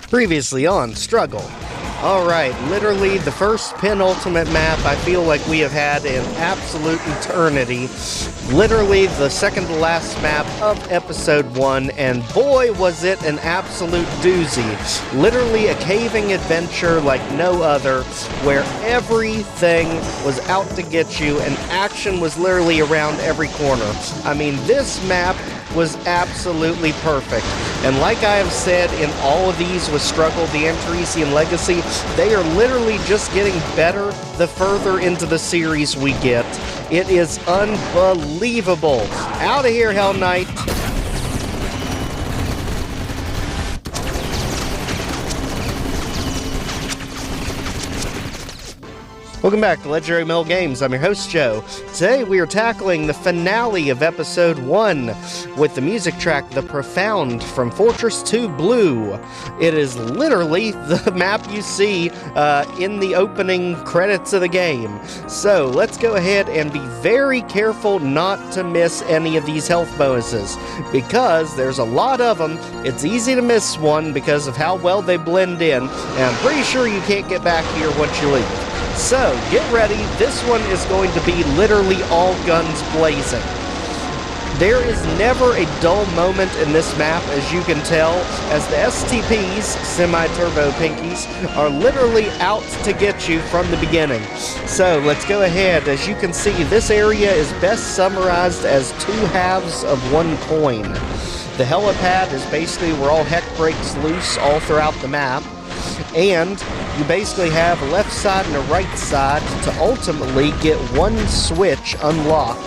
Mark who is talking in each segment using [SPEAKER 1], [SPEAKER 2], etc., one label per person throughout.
[SPEAKER 1] Previously on Struggle. Alright, literally the first penultimate map I feel like we have had in absolute eternity. Literally the second to last map of episode 1, and boy was it an absolute doozy. Literally a caving adventure like no other, where everything was out to get you and action was literally around every corner. I mean, this map was absolutely perfect. And like I have said in all of these with Struggle, the Antaresian Legacy, they are literally just getting better the further into the series we get. It is unbelievable. Out of here, Hell Knight. Welcome back to Legendary Mill Games. I'm your host, Joe. Today we are tackling the finale of Episode 1 with the music track The Profound from Fortress 2 Blue. It is literally the map you see in the opening credits of the game. So let's go ahead and be very careful not to miss any of these health bonuses, because there's a lot of them. It's easy to miss one because of how well they blend in, and I'm pretty sure you can't get back here once you leave. So, get ready, this one is going to be literally all guns blazing. There is never a dull moment in this map, as you can tell, as the STPs, semi-turbo pinkies, are literally out to get you from the beginning. So, let's go ahead. As you can see, this area is best summarized as two halves of one coin. The helipad is basically where all heck breaks loose all throughout the map. And you basically have a left side and a right side to ultimately get one switch unlocked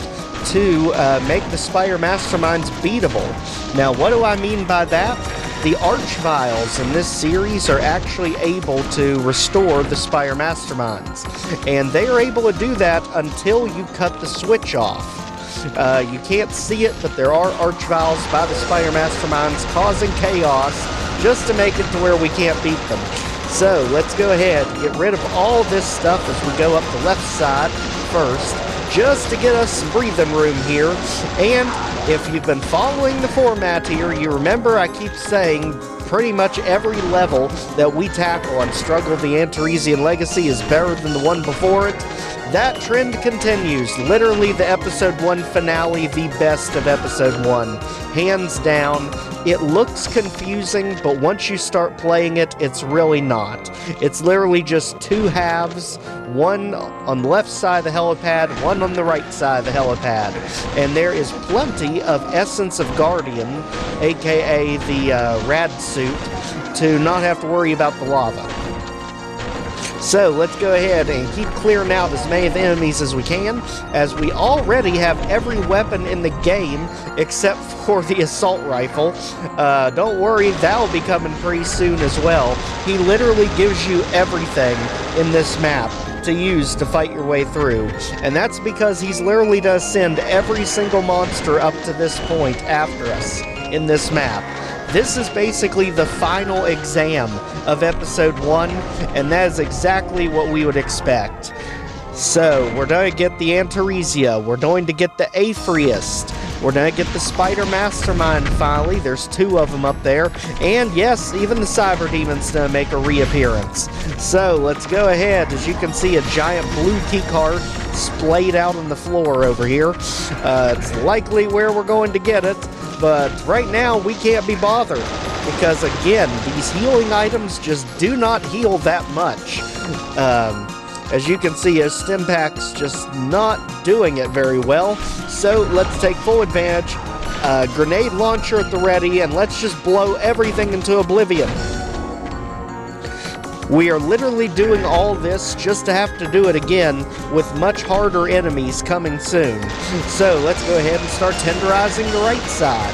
[SPEAKER 1] to make the Spire Masterminds beatable. Now, what do I mean by that? The Archviles in this series are actually able to restore the Spire Masterminds. And they are able to do that until you cut the switch off. You can't see it, but there are Archviles by the Spire Masterminds causing chaos just to make it to where we can't beat them. So, let's go ahead and get rid of all this stuff as we go up the left side first, just to get us some breathing room here. And if you've been following the format here, you remember I keep saying pretty much every level that we tackle on Struggle the Antaresian Legacy is better than the one before it. That trend continues. Literally the Episode 1 finale, the best of Episode 1. Hands down. It looks confusing, but once you start playing it, it's really not. It's literally just two halves, one on the left side of the helipad, one on the right side of the helipad. And there is plenty of Essence of Guardian, aka the rad suit, to not have to worry about the lava. So, let's go ahead and keep clearing out as many of the enemies as we can, as we already have every weapon in the game except for the assault rifle. Don't worry, that'll be coming pretty soon as well. He literally gives you everything in this map to use to fight your way through. And that's because he's literally does send every single monster up to this point after us in this map. This is basically the final exam of Episode 1, and that is exactly what we would expect. So, we're going to get the Antaresia, we're going to get the Afriest, we're going to get the Spider Mastermind finally, there's two of them up there, and yes, even the Cyber Demon's going to make a reappearance. So, let's go ahead. As you can see, a giant blue keycard splayed out on the floor over here. It's likely where we're going to get it. But right now, we can't be bothered, because again, these healing items just do not heal that much. As you can see, as stim pack's just not doing it very well. So let's take full advantage. Grenade launcher at the ready, and let's just blow everything into oblivion. We are literally doing all this just to have to do it again with much harder enemies coming soon. So let's go ahead and start tenderizing the right side.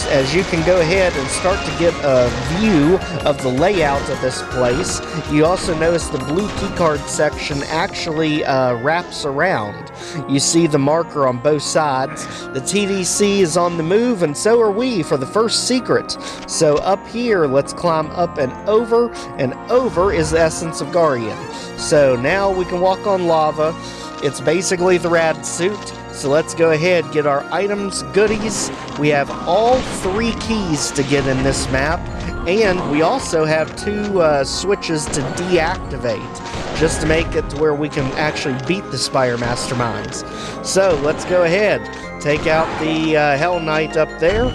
[SPEAKER 1] As you can go ahead and start to get a view of the layout of this place. You also notice the blue keycard section actually wraps around. You see the marker on both sides. The TDC is on the move, and so are we for the first secret. So up here, let's climb up and over is the Essence of Guardian. So now we can walk on lava. It's basically the rad suit. So let's go ahead, get our items, goodies. We have all 3 keys to get in this map, And we also have 2 switches to deactivate, just to make it to where we can actually beat the Spire Masterminds. So let's go ahead, take out the Hell Knight up there,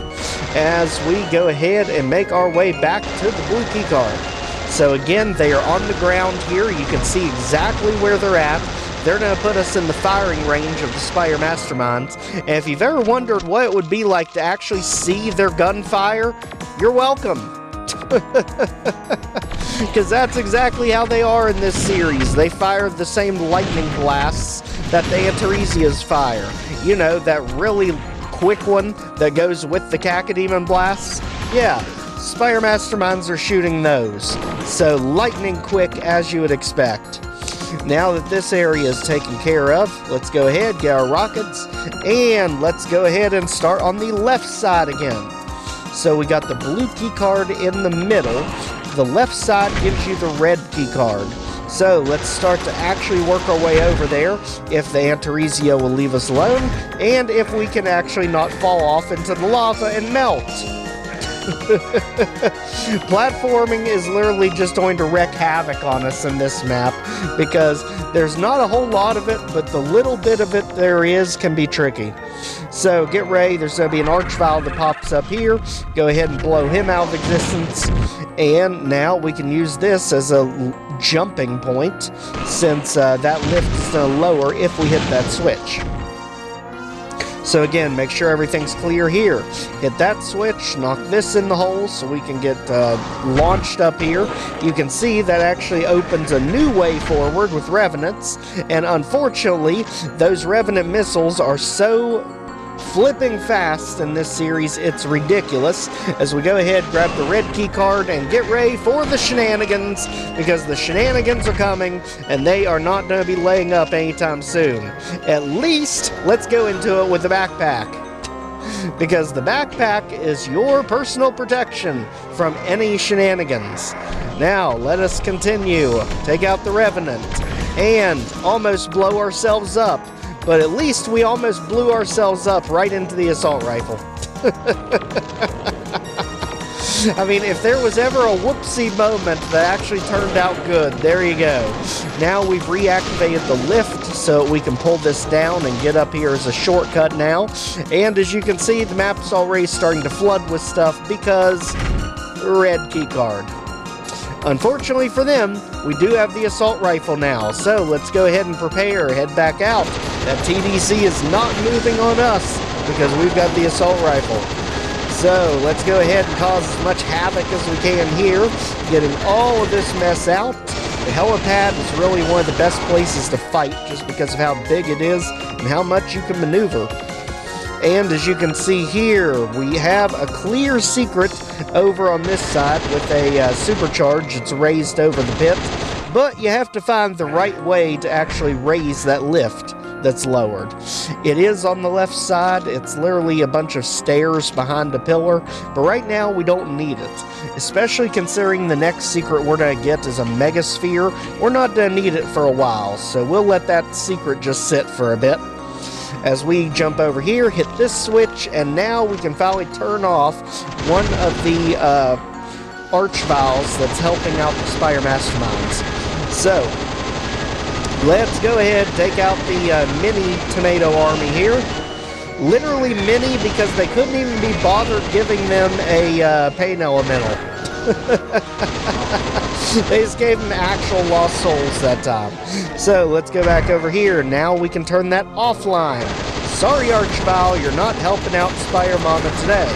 [SPEAKER 1] as we go ahead and make our way back to the blue key card. So again, they are on the ground here. You can see exactly where they're at. They're going to put us in the firing range of the Spire Masterminds. And if you've ever wondered what it would be like to actually see their gunfire, you're welcome. Because that's exactly how they are in this series. They fire the same lightning blasts that the Antaresias fire. You know, that really quick one that goes with the Cacodemon blasts? Yeah. Spire Masterminds are shooting those. So lightning quick as you would expect. Now that this area is taken care of, let's go ahead, get our rockets, and let's go ahead and start on the left side again. So we got the blue key card in the middle. The left side gives you the red key card. So let's start to actually work our way over there, if the Antaresia will leave us alone, and if we can actually not fall off into the lava and melt. Platforming is literally just going to wreak havoc on us in this map, because there's not a whole lot of it, but the little bit of it there is can be tricky. So get ready, there's going to be an Archvile that pops up here. Go ahead and blow him out of existence, and now we can use this as a jumping point, since that lift is going to lower if we hit that switch. So again, make sure everything's clear here. Hit that switch, knock this in the hole so we can get launched up here. You can see that actually opens a new way forward with Revenants, and unfortunately, those Revenant missiles are so flipping fast in this series, it's ridiculous. As we go ahead, grab the red key card and get ready for the shenanigans, because the shenanigans are coming and they are not going to be laying up anytime soon. At least, let's go into it with the backpack, because the backpack is your personal protection from any shenanigans. Now, let us continue. Take out the Revenant and almost blow ourselves up. But at least we almost blew ourselves up right into the assault rifle. I mean, if there was ever a whoopsie moment that actually turned out good, there you go. Now we've reactivated the lift so we can pull this down and get up here as a shortcut now. And as you can see, the map is already starting to flood with stuff because red key card. Unfortunately for them, we do have the assault rifle now, so let's go ahead and prepare, head back out. That TDC is not moving on us because we've got the assault rifle. So let's go ahead and cause as much havoc as we can here, getting all of this mess out. The helipad is really one of the best places to fight just because of how big it is and how much you can maneuver. And as you can see here, we have a clear secret over on this side with a supercharge. It's raised over the pit, but you have to find the right way to actually raise that lift that's lowered. It is on the left side. It's literally a bunch of stairs behind a pillar, but right now we don't need it, especially considering the next secret we're going to get is a megasphere. We're not going to need it for a while, so we'll let that secret just sit for a bit. As we jump over here, hit this switch, and now we can finally turn off one of the Archviles that's helping out the Spire Masterminds. So, let's go ahead and take out the mini tomato army here. Literally mini because they couldn't even be bothered giving them a pain elemental. They just gave them actual lost souls that time. So let's go back over here. Now we can turn that offline. Sorry, Archvile, you're not helping out Spire Mama today.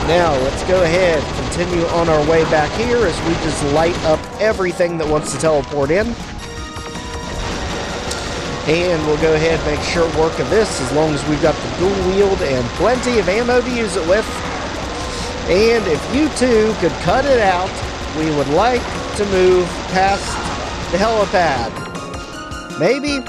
[SPEAKER 1] Now let's go ahead, continue on our way back here as we just light up everything that wants to teleport in. And we'll go ahead and make short work of this as long as we've got the dual wield and plenty of ammo to use it with. And if you two could cut it out, we would like to move past the helipad. Maybe?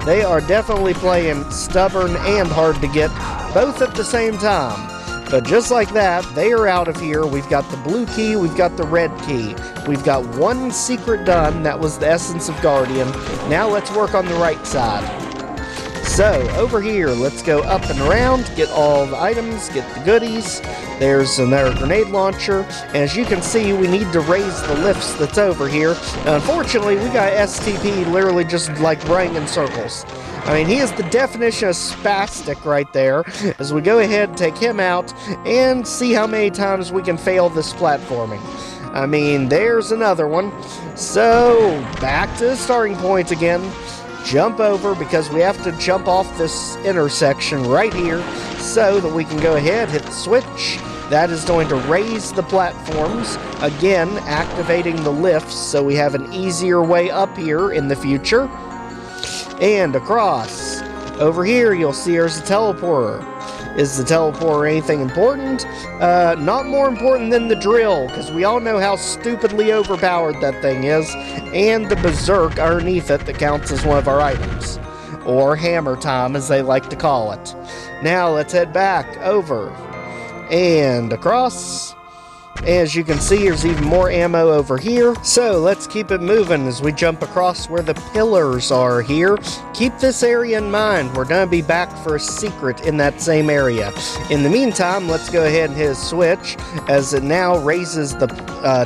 [SPEAKER 1] They are definitely playing stubborn and hard to get, both at the same time. But just like that, they are out of here. We've got the blue key, we've got the red key. We've got one secret done, that was the Essence of Guardian. Now let's work on the right side. So, over here, let's go up and around, get all the items, get the goodies. There's another grenade launcher. And as you can see, we need to raise the lifts that's over here. Now, unfortunately, we got STP literally just like running in circles. I mean, he is the definition of spastic right there, as we go ahead and take him out and see how many times we can fail this platforming. I mean, there's another one. So, back to the starting point again. Jump over, because we have to jump off this intersection right here so that we can go ahead, hit the switch. That is going to raise the platforms, again, activating the lifts so we have an easier way up here in the future. And across. Over here, you'll see there's a teleporter. Is the teleporter anything important? Not more important than the drill, because we all know how stupidly overpowered that thing is, and the berserk underneath it that counts as one of our items. Or hammer time, as they like to call it. Now, let's head back over and across. As you can see, there's even more ammo over here. So let's keep it moving as we jump across where the pillars are here. Keep this area in mind. We're going to be back for a secret in that same area. In the meantime, let's go ahead and hit a switch, as it now raises the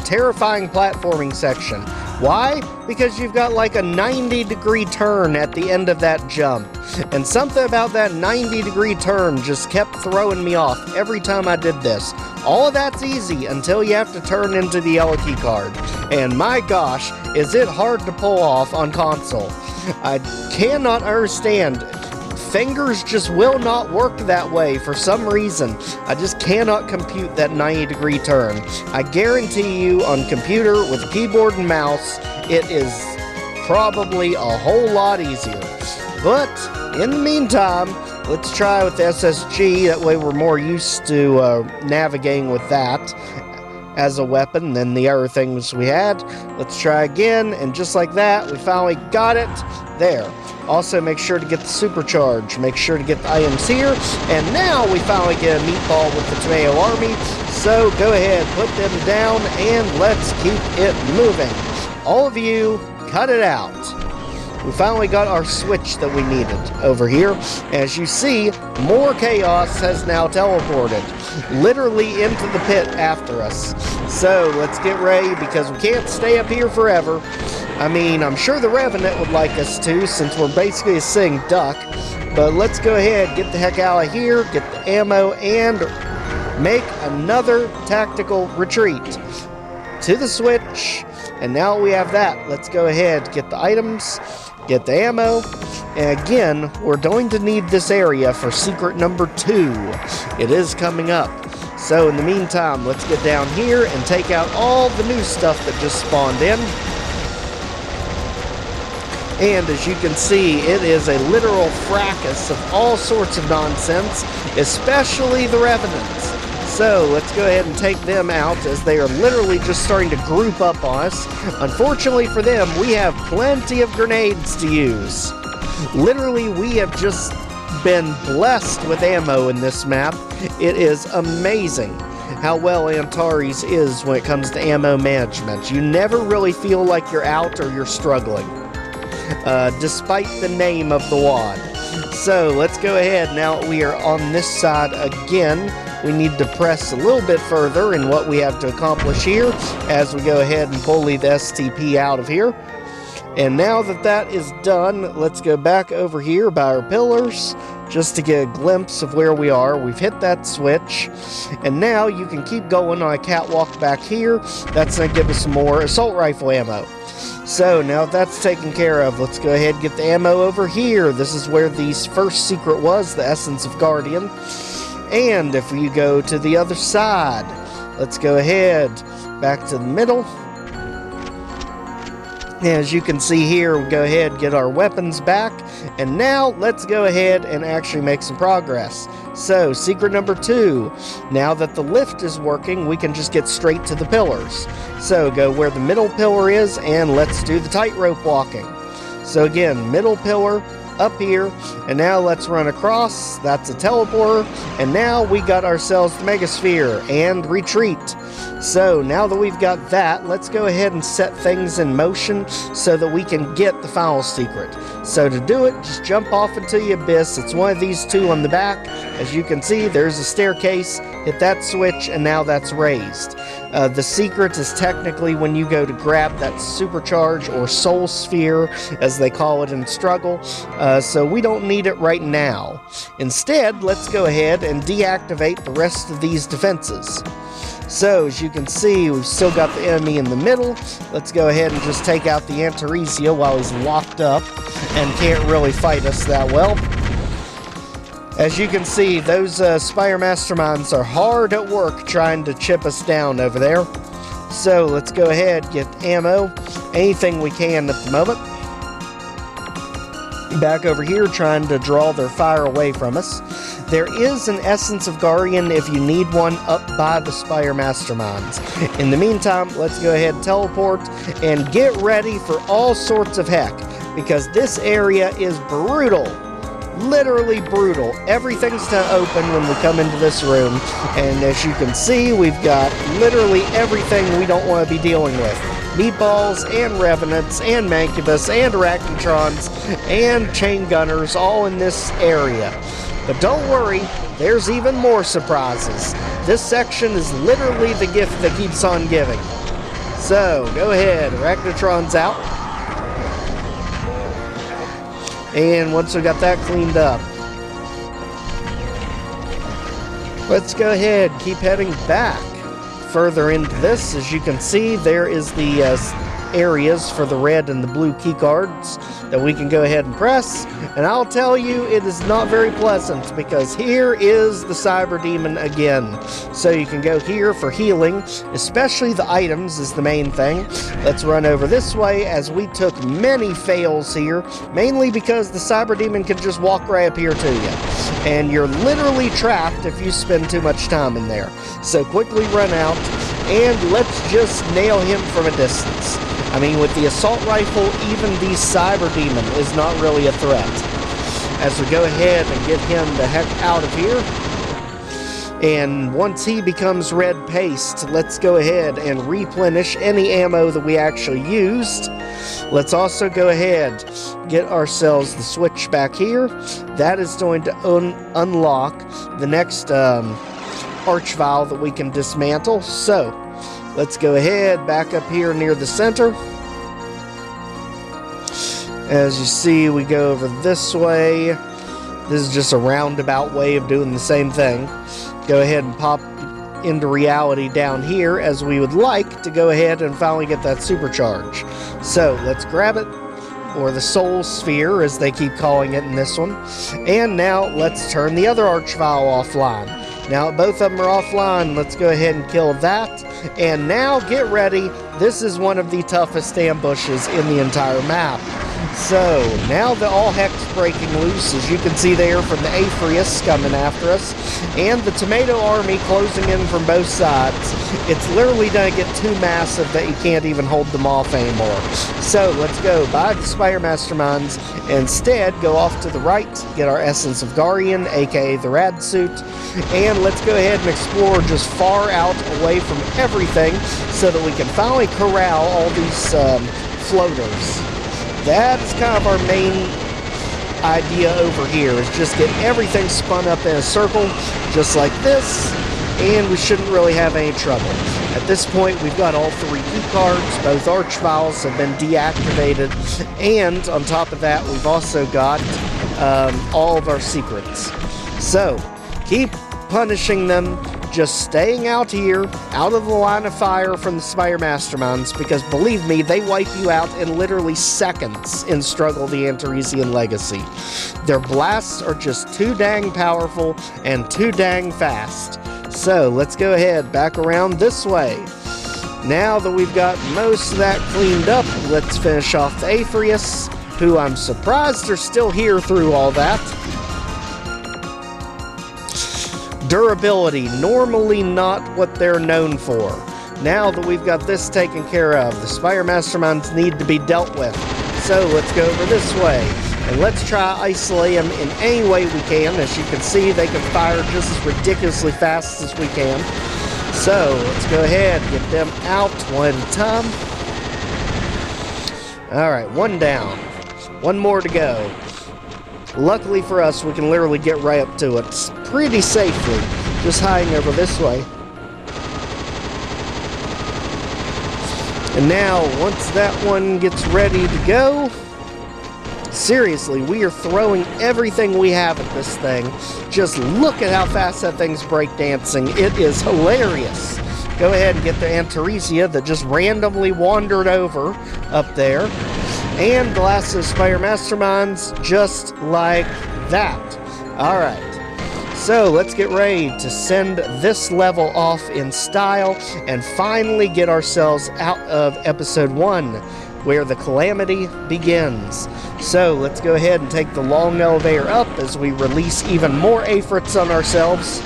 [SPEAKER 1] terrifying platforming section. Why? Because you've got like a 90-degree turn at the end of that jump. And something about that 90-degree turn just kept throwing me off every time I did this. All of that's easy until you have to turn into the yellow key card. And my gosh, is it hard to pull off on console. I cannot understand. Fingers just will not work that way for some reason. I just cannot compute that 90-degree turn. I guarantee you on computer with keyboard and mouse, it is probably a whole lot easier. But in the meantime, let's try with the SSG. That way we're more used to navigating with that as a weapon than the other things we had. Let's try again, and just like that, we finally got it. There. Also, make sure to get the supercharge. Make sure to get the items here. And now we finally get a meatball with the tomato army. So go ahead, put them down, and let's keep it moving. All of you, cut it out. We finally got our switch that we needed over here. As you see, more chaos has now teleported, literally into the pit after us. So let's get ready, because we can't stay up here forever. I mean, I'm sure the Revenant would like us to, since we're basically a sitting duck. But let's go ahead, get the heck out of here, get the ammo, and make another tactical retreat to the switch. And now we have that. Let's go ahead, get the items, get the ammo, and again, we're going to need this area for secret number 2. It is coming up. So in the meantime, let's get down here and take out all the new stuff that just spawned in. And as you can see, it is a literal fracas of all sorts of nonsense, especially the Revenants. So let's go ahead and take them out, as they are literally just starting to group up on us. Unfortunately for them, we have plenty of grenades to use. Literally, we have just been blessed with ammo in this map. It is amazing how well Antares is when it comes to ammo management. You never really feel like you're out or you're struggling, despite the name of the wad. So let's go ahead. Now we are on this side again. We need to press a little bit further in what we have to accomplish here as we go ahead and bully the STP out of here. And now that that is done, let's go back over here by our pillars just to get a glimpse of where we are. We've hit that switch, and now you can keep going on a catwalk back here. That's going to give us some more assault rifle ammo. So now that's taken care of, let's go ahead and get the ammo over here. This is where the first secret was, the Essence of Guardian. And if we go to the other side, let's go ahead back to the middle. As you can see here, we go ahead and get our weapons back. And now let's go ahead and actually make some progress. So, secret number 2. Now that the lift is working, we can just get straight to the pillars. So, go where the middle pillar is, and let's do the tightrope walking. So again, middle pillar, up here, and now let's run across. That's a teleporter, and now we got ourselves the Megasphere and retreat. So now that we've got that, let's go ahead and set things in motion so that we can get the final secret. So to do it, just jump off into the abyss. It's one of these two on the back. As you can see, there's a staircase. Hit that switch, and now that's raised. The secret is technically when you go to grab that supercharge or soul sphere, as they call it in Struggle. So we don't need it right now. Instead, let's go ahead and deactivate the rest of these defenses. So, as you can see, we've still got the enemy in the middle. Let's go ahead and just take out the Antaresia while he's locked up and can't really fight us that well. As you can see, those Spire Masterminds are hard at work trying to chip us down over there. So, let's go ahead, get ammo, anything we can at the moment. Back over here trying to draw their fire away from us. There is an Essence of Guardian if you need one up by the Spire Masterminds. In the meantime, let's go ahead and teleport and get ready for all sorts of heck, because this area is brutal. Literally brutal. Everything's to open when we come into this room, and as you can see, we've got literally everything we don't want to be dealing with. Meatballs, and Revenants, and Mancubus, and Arachnotrons, and Chain Gunners, all in this area. But don't worry, there's even more surprises. This section is literally the gift that keeps on giving. So, go ahead, Arachnotron's out. And once we got that cleaned up, let's go ahead, keep heading back. Further into this, as you can see, there is the areas for the red and the blue key cards that we can go ahead and press. And I'll tell you, it is not very pleasant, because here is the Cyber Demon again. So you can go here for healing, especially the items is the main thing. Let's run over this way, as we took many fails here, mainly because the Cyber Demon can just walk right up here to you. And you're literally trapped if you spend too much time in there. So quickly run out, and let's just nail him from a distance. I mean, with the assault rifle, even the Cyber Demon is not really a threat. As we go ahead and get him the heck out of here. And once he becomes red paste, let's go ahead and replenish any ammo that we actually used. Let's also go ahead, get ourselves the switch back here. That is going to unlock the next Archvile that we can dismantle. So, let's go ahead, back up here near the center. As you see, we go over this way. This is just a roundabout way of doing the same thing. Go ahead and pop into reality down here, as we would like to go ahead and finally get that supercharge. So, let's grab it, or the Soul Sphere, as they keep calling it in this one. And now, let's turn the other Archvile offline. Now both of them are offline, let's go ahead and kill that. And now get ready, this is one of the toughest ambushes in the entire map. So, now that all heck's breaking loose, as you can see there from the Afriest coming after us, and the Tomato Army closing in from both sides, it's literally going to get too massive that you can't even hold them off anymore. So, let's go by the Spire Masterminds, instead go off to the right, get our Essence of Guardian, aka the Rad Suit, and let's go ahead and explore just far out away from everything so that we can finally corral all these floaters. That is kind of our main idea over here, is just get everything spun up in a circle, just like this, and we shouldn't really have any trouble. At this point, we've got all 3 key cards, both Archviles have been deactivated, and on top of that, we've also got all of our secrets. So, keep punishing them, just staying out here, out of the line of fire from the Spire Masterminds, because believe me, they wipe you out in literally seconds in Struggle the Antaresian Legacy. Their blasts are just too dang powerful and too dang fast. So, let's go ahead, back around this way. Now that we've got most of that cleaned up, let's finish off the Afriest, who I'm surprised are still here through all that. Durability, normally not what they're known for. Now that we've got this taken care of, the Spire Masterminds need to be dealt with. So let's go over this way, and let's try isolate them in any way we can. As you can see, they can fire just as ridiculously fast as we can. So, let's go ahead and get them out one at a time. Alright, one down. One more to go. Luckily for us, we can literally get right up to it pretty safely, just hiding over this way. And now, once that one gets ready to go, seriously, we are throwing everything we have at this thing. Just look at how fast that thing's breakdancing. It is hilarious. Go ahead and get the Antaresia that just randomly wandered over up there. And glasses fire masterminds just like that. Alright. So let's get ready to send this level off in style and finally get ourselves out of episode 1, where the calamity begins. So let's go ahead and take the long elevator up as we release even more Afriets on ourselves.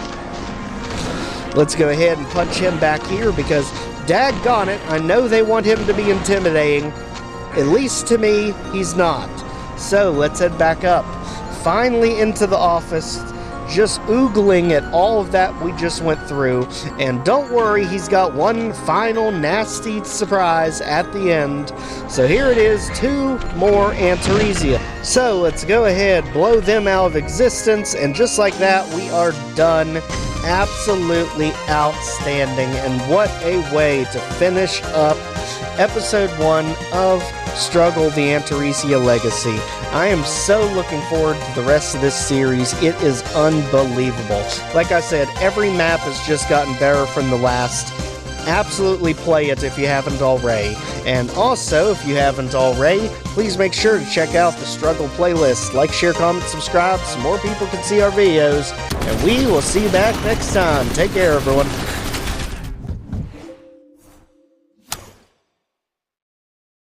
[SPEAKER 1] Let's go ahead and punch him back here because, daggone it, I know they want him to be intimidating. At least to me, he's not. So let's head back up. Finally into the office, just oogling at all of that we just went through. And don't worry, he's got one final nasty surprise at the end. So here it is, 2 more Antaresia. So let's go ahead, blow them out of existence, and just like that, we are done. Absolutely outstanding, and what a way to finish up episode 1 of Struggle the Antaresia Legacy. I am so looking forward to the rest of this series. It is unbelievable. Like I said, every map has just gotten better from the last. Absolutely play it if you haven't already. And also, if you haven't already, please make sure to check out the Struggle playlist. Like, share, comment, subscribe so more people can see our videos. And we will see you back next time. Take care, everyone.